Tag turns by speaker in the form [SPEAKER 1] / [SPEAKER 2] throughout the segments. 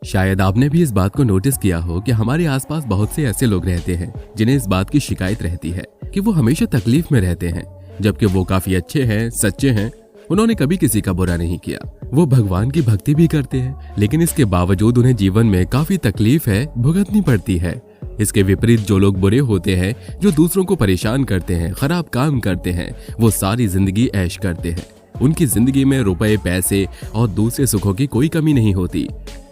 [SPEAKER 1] शायद आपने भी इस बात को नोटिस किया हो कि हमारे आसपास बहुत से ऐसे लोग रहते हैं जिन्हें इस बात की शिकायत रहती है कि वो हमेशा तकलीफ में रहते हैं, जबकि वो काफी अच्छे हैं, सच्चे हैं। उन्होंने कभी किसी का बुरा नहीं किया, वो भगवान की भक्ति भी करते हैं, लेकिन इसके बावजूद उन्हें जीवन में काफी तकलीफ है भुगतनी पड़ती है। इसके विपरीत जो लोग बुरे होते हैं, जो दूसरों को परेशान करते हैं, खराब काम करते हैं, वो सारी जिंदगी ऐश करते हैं। उनकी जिंदगी में रुपए, पैसे और दूसरे सुखों की कोई कमी नहीं होती।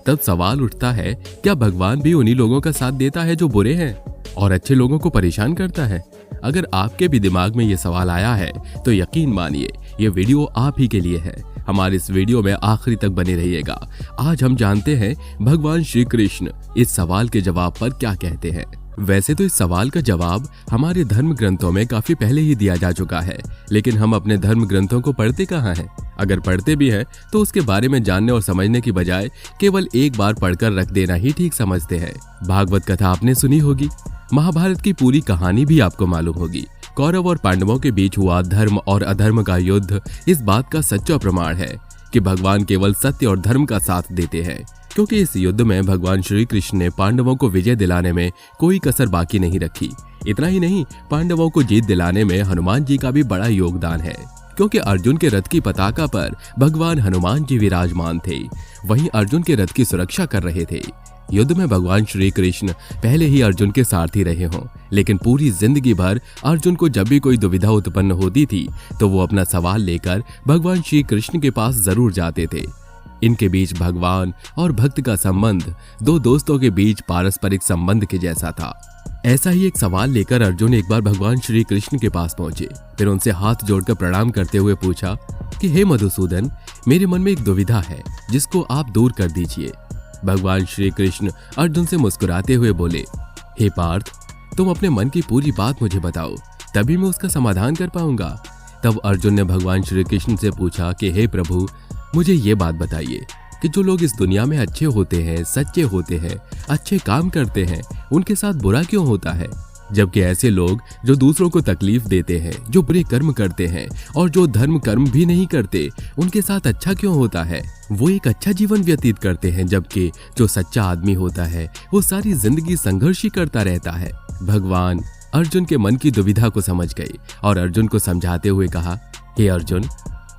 [SPEAKER 1] तब सवाल उठता है, क्या भगवान भी उन्हीं लोगों का साथ देता है जो बुरे हैं और अच्छे लोगों को परेशान करता है? अगर आपके भी दिमाग में ये सवाल आया है तो यकीन मानिए ये वीडियो आप ही के लिए है। हमारे इस वीडियो में आखिरी तक बने रहिएगा। आज हम जानते हैं भगवान श्री कृष्ण इस सवाल के जवाब पर क्या कहते हैं। वैसे तो इस सवाल का जवाब हमारे धर्म ग्रंथों में काफी पहले ही दिया जा चुका है, लेकिन हम अपने धर्म ग्रंथों को पढ़ते कहाँ हैं? अगर पढ़ते भी हैं तो उसके बारे में जानने और समझने की बजाय केवल एक बार पढ़कर रख देना ही ठीक समझते हैं। भागवत कथा आपने सुनी होगी, महाभारत की पूरी कहानी भी आपको मालूम होगी। कौरव और पांडवों के बीच हुआ धर्म और अधर्म का युद्ध इस बात का सच्चा प्रमाण है कि भगवान केवल सत्य और धर्म का साथ देते हैं, क्योंकि इस युद्ध में भगवान श्री कृष्ण ने पांडवों को विजय दिलाने में कोई कसर बाकी नहीं रखी। इतना ही नहीं, पांडवों को जीत दिलाने में हनुमान जी का भी बड़ा योगदान है, क्योंकि अर्जुन के रथ की पताका पर भगवान हनुमान जी विराजमान थे। वहीं अर्जुन के रथ की सुरक्षा कर रहे थे। युद्ध में भगवान श्री कृष्ण पहले ही अर्जुन के सारथी रहे हों, लेकिन पूरी जिंदगी भर अर्जुन को जब भी कोई दुविधा उत्पन्न होती थी तो वो अपना सवाल लेकर भगवान श्री कृष्ण के पास जरूर जाते थे। इनके बीच भगवान और भक्त का संबंध दो दोस्तों के बीच पारस्परिक संबंध के जैसा था। ऐसा ही एक सवाल लेकर अर्जुन एक बार भगवान श्री कृष्ण के पास पहुंचे। फिर उनसे हाथ जोड़कर प्रणाम करते हुए पूछा कि हे मधुसूदन, मेरे मन में एक दुविधा है जिसको आप दूर कर दीजिए। भगवान श्री कृष्ण अर्जुन से मुस्कुराते हुए बोले, हे पार्थ, तुम अपने मन की पूरी बात मुझे बताओ, तभी मैं उसका समाधान कर पाऊंगा। तब अर्जुन ने भगवान श्री कृष्ण से पूछा कि हे प्रभु, मुझे ये बात बताइए कि जो लोग इस दुनिया में अच्छे होते हैं, सच्चे होते हैं, अच्छे काम करते हैं, उनके साथ बुरा क्यों होता है? जबकि ऐसे लोग जो दूसरों को तकलीफ देते हैं, जो बुरे कर्म करते हैं और जो धर्म कर्म भी नहीं करते, उनके साथ अच्छा क्यों होता है? वो एक अच्छा जीवन व्यतीत करते हैं, जबकि जो सच्चा आदमी होता है वो सारी जिंदगी संघर्ष ही करता रहता है। भगवान अर्जुन के मन की दुविधा को समझ गए और अर्जुन को समझाते हुए कहा, हे अर्जुन,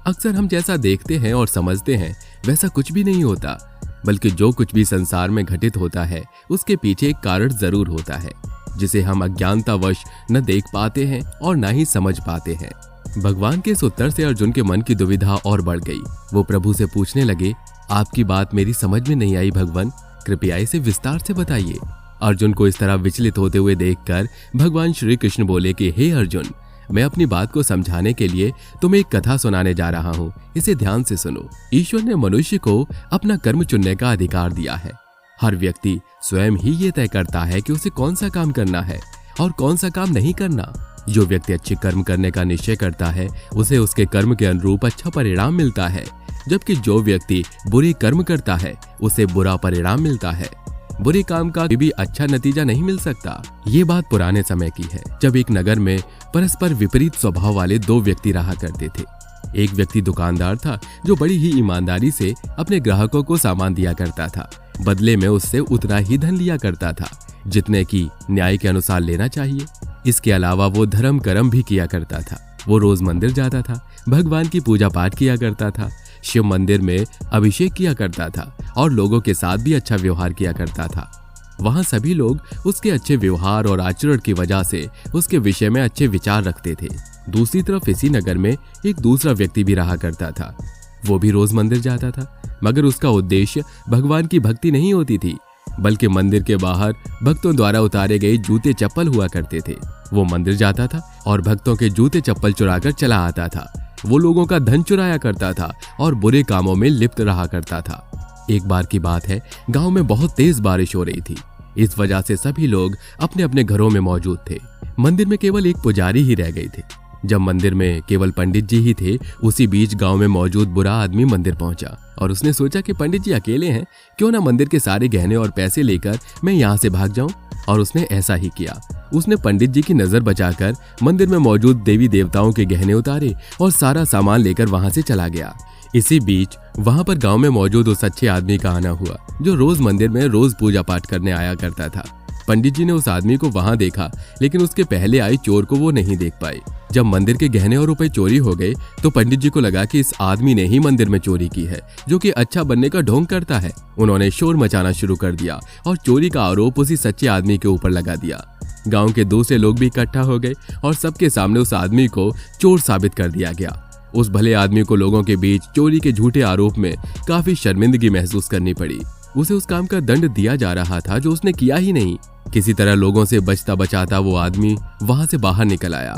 [SPEAKER 1] अक्सर हम जैसा देखते हैं और समझते हैं वैसा कुछ भी नहीं होता, बल्कि जो कुछ भी संसार में घटित होता है उसके पीछे एक कारण जरूर होता है, जिसे हम अज्ञानतावश न देख पाते हैं और न ही समझ पाते हैं। भगवान के इस उत्तर से अर्जुन के मन की दुविधा और बढ़ गई। वो प्रभु से पूछने लगे, आपकी बात मेरी समझ में नहीं आई भगवान, कृपया इसे विस्तार से बताइए। अर्जुन को इस तरह विचलित होते हुए देखकर भगवान श्री कृष्ण बोले कि हे अर्जुन, मैं अपनी बात को समझाने के लिए तुम्हें एक कथा सुनाने जा रहा हूँ, इसे ध्यान से सुनो। ईश्वर ने मनुष्य को अपना कर्म चुनने का अधिकार दिया है। हर व्यक्ति स्वयं ही ये तय करता है कि उसे कौन सा काम करना है और कौन सा काम नहीं करना। जो व्यक्ति अच्छे कर्म करने का निश्चय करता है उसे उसके कर्म के अनुरूप अच्छा परिणाम मिलता है, जबकि जो व्यक्ति बुरे कर्म करता है उसे बुरा परिणाम मिलता है। बुरे काम का भी अच्छा नतीजा नहीं मिल सकता। ये बात पुराने समय की है, जब एक नगर में परस्पर विपरीत स्वभाव वाले दो व्यक्ति रहा करते थे। एक व्यक्ति दुकानदार था जो बड़ी ही ईमानदारी से अपने ग्राहकों को सामान दिया करता था। बदले में उससे उतना ही धन लिया करता था जितने की न्याय के अनुसार लेना चाहिए। इसके अलावा वो धर्म कर्म भी किया करता था। वो रोज मंदिर जाता था, भगवान की पूजा पाठ किया करता था, शिव मंदिर में अभिषेक किया करता था और लोगों के साथ भी अच्छा व्यवहार किया करता था। वहाँ सभी लोग उसके अच्छे व्यवहार और आचरण की वजह से उसके विषय में अच्छे विचार रखते थे। दूसरी तरफ इसी नगर में एक दूसरा व्यक्ति भी रहा करता था। वो भी रोज मंदिर जाता था, मगर उसका उद्देश्य भगवान की भक्ति नहीं होती थी, बल्कि मंदिर के बाहर भक्तों द्वारा उतारे गए जूते चप्पल हुआ करते थे। वो मंदिर जाता था और भक्तों के जूते चप्पल चुराकर चला आता था। वो लोगों का धन चुराया करता था और बुरे कामों में लिप्त रहा करता था। एक बार की बात है, गांव में बहुत तेज बारिश हो रही थी। इस वजह से सभी लोग अपने अपने घरों में मौजूद थे। मंदिर में केवल एक पुजारी ही रह गए थे। जब मंदिर में केवल पंडित जी ही थे, उसी बीच गांव में मौजूद बुरा आदमी मंदिर पहुंचा और उसने सोचा कि पंडित जी अकेले हैं, क्यों ना मंदिर के सारे गहने और पैसे लेकर मैं यहाँ से भाग जाऊं। और उसने ऐसा ही किया। उसने पंडित जी की नजर बचाकर मंदिर में मौजूद देवी देवताओं के गहने उतारे और सारा सामान लेकर वहां से चला गया। इसी बीच वहां पर गांव में मौजूद उस अच्छे आदमी का आना हुआ जो रोज मंदिर में रोज पूजा पाठ करने आया करता था। पंडित जी ने उस आदमी को वहां देखा, लेकिन उसके पहले आई चोर को वो नहीं देख पाए। जब मंदिर के गहने और रुपए चोरी हो गए तो पंडित जी को लगा कि इस आदमी ने ही मंदिर में चोरी की है, जो कि अच्छा बनने का ढोंग करता है। उन्होंने शोर मचाना शुरू कर दिया और चोरी का आरोप उसी सच्चे आदमी के ऊपर लगा दिया। गांव के दूसरे लोग भी इकट्ठा हो गए और सबके सामने उस आदमी को चोर साबित कर दिया गया। उस भले आदमी को लोगों के बीच चोरी के झूठे आरोप में काफी शर्मिंदगी महसूस करनी पड़ी। उसे उस काम का दंड दिया जा रहा था जो उसने किया ही नहीं। किसी तरह लोगों से बचता बचाता वो आदमी वहां से बाहर निकल आया।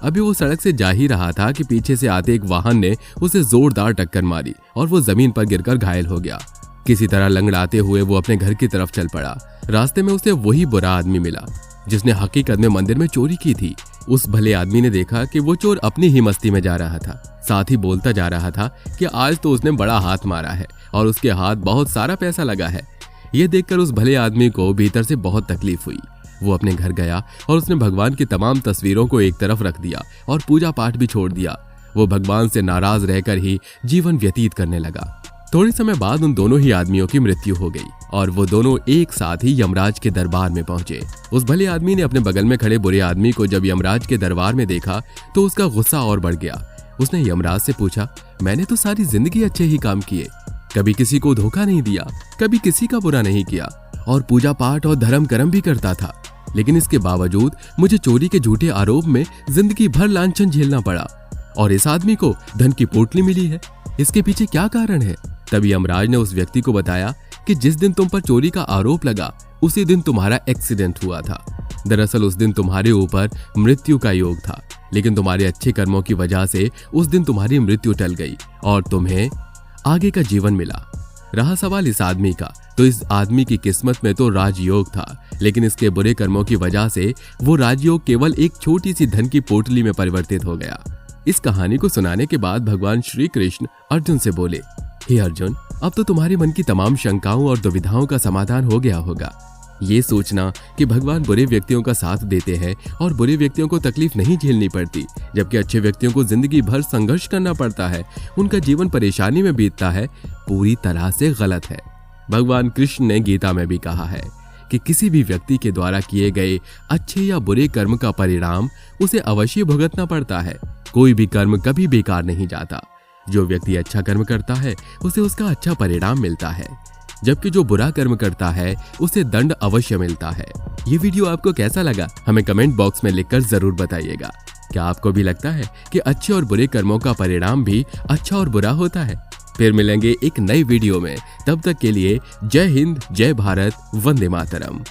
[SPEAKER 1] अभी वो सड़क से जा ही रहा था कि पीछे से आते एक वाहन ने उसे जोरदार टक्कर मारी और वो जमीन पर गिरकर घायल हो गया। किसी तरह लंगड़ाते हुए वो अपने घर की तरफ चल पड़ा। रास्ते में उसे वही बुरा आदमी मिला जिसने हकीकत में मंदिर में चोरी की थी। उस भले आदमी ने देखा कि वो चोर अपनी ही मस्ती में जा रहा था, साथ ही बोलता जा रहा था कि आज तो उसने बड़ा हाथ मारा है और उसके हाथ बहुत सारा पैसा लगा है। ये देखकर उस भले आदमी को भीतर से बहुत तकलीफ हुई। वो अपने घर गया और उसने भगवान की तमाम तस्वीरों को एक तरफ रख दिया और पूजा पाठ भी छोड़ दिया। वो भगवान से नाराज रहकर ही जीवन व्यतीत करने लगा। थोड़े समय बाद उन दोनों ही आदमियों की मृत्यु हो गई और वो दोनों एक साथ ही यमराज के दरबार में पहुंचे। उस भले आदमी ने अपने बगल में खड़े बुरे आदमी को जब यमराज के दरबार में देखा तो उसका गुस्सा और बढ़ गया। उसने यमराज से पूछा, मैंने तो सारी जिंदगी अच्छे ही काम किए, कभी किसी को धोखा नहीं दिया, कभी किसी का बुरा नहीं किया और पूजा पाठ और धर्म कर्म भी करता था, लेकिन इसके बावजूद मुझे चोरी के झूठे आरोप में जिंदगी भर लांछन झेलना पड़ा और इस आदमी को धन की पोटली मिली है। इसके पीछे क्या कारण है? तभी यमराज ने उस व्यक्ति को बताया कि जिस दिन तुम पर चोरी का आरोप लगा उसी दिन तुम्हारा एक्सीडेंट हुआ था। दरअसल उस दिन तुम्हारे ऊपर मृत्यु का योग था, लेकिन तुम्हारे अच्छे कर्मों की वजह से उस दिन तुम्हारी मृत्यु टल गई और तुम्हें आगे का जीवन मिला। रहा सवाल इस आदमी का, तो इस आदमी की किस्मत में तो राजयोग था, लेकिन इसके बुरे कर्मों की वजह से वो राजयोग केवल एक छोटी सी धन की पोटली में परिवर्तित हो गया। इस कहानी को सुनाने के बाद भगवान श्री कृष्ण अर्जुन से बोले, हे अर्जुन, अब तो तुम्हारे मन की तमाम शंकाओं और दुविधाओं का समाधान हो गया होगा। ये सोचना कि भगवान बुरे व्यक्तियों का साथ देते हैं और बुरे व्यक्तियों को तकलीफ नहीं झेलनी पड़ती, जबकि अच्छे व्यक्तियों को जिंदगी भर संघर्ष करना पड़ता है, उनका जीवन परेशानी में बीतता है, पूरी तरह से गलत है। भगवान कृष्ण ने गीता में भी कहा है कि किसी भी व्यक्ति के द्वारा किए गए अच्छे या बुरे कर्म का परिणाम उसे अवश्य भुगतना पड़ता है। कोई भी कर्म कभी बेकार नहीं जाता। जो व्यक्ति अच्छा कर्म करता है उसे उसका अच्छा परिणाम मिलता है, जबकि जो बुरा कर्म करता है उसे दंड अवश्य मिलता है। ये वीडियो आपको कैसा लगा हमें कमेंट बॉक्स में लिखकर जरूर बताइएगा। क्या आपको भी लगता है कि अच्छे और बुरे कर्मों का परिणाम भी अच्छा और बुरा होता है? फिर मिलेंगे एक नई वीडियो में, तब तक के लिए जय हिंद, जय भारत, वंदे मातरम।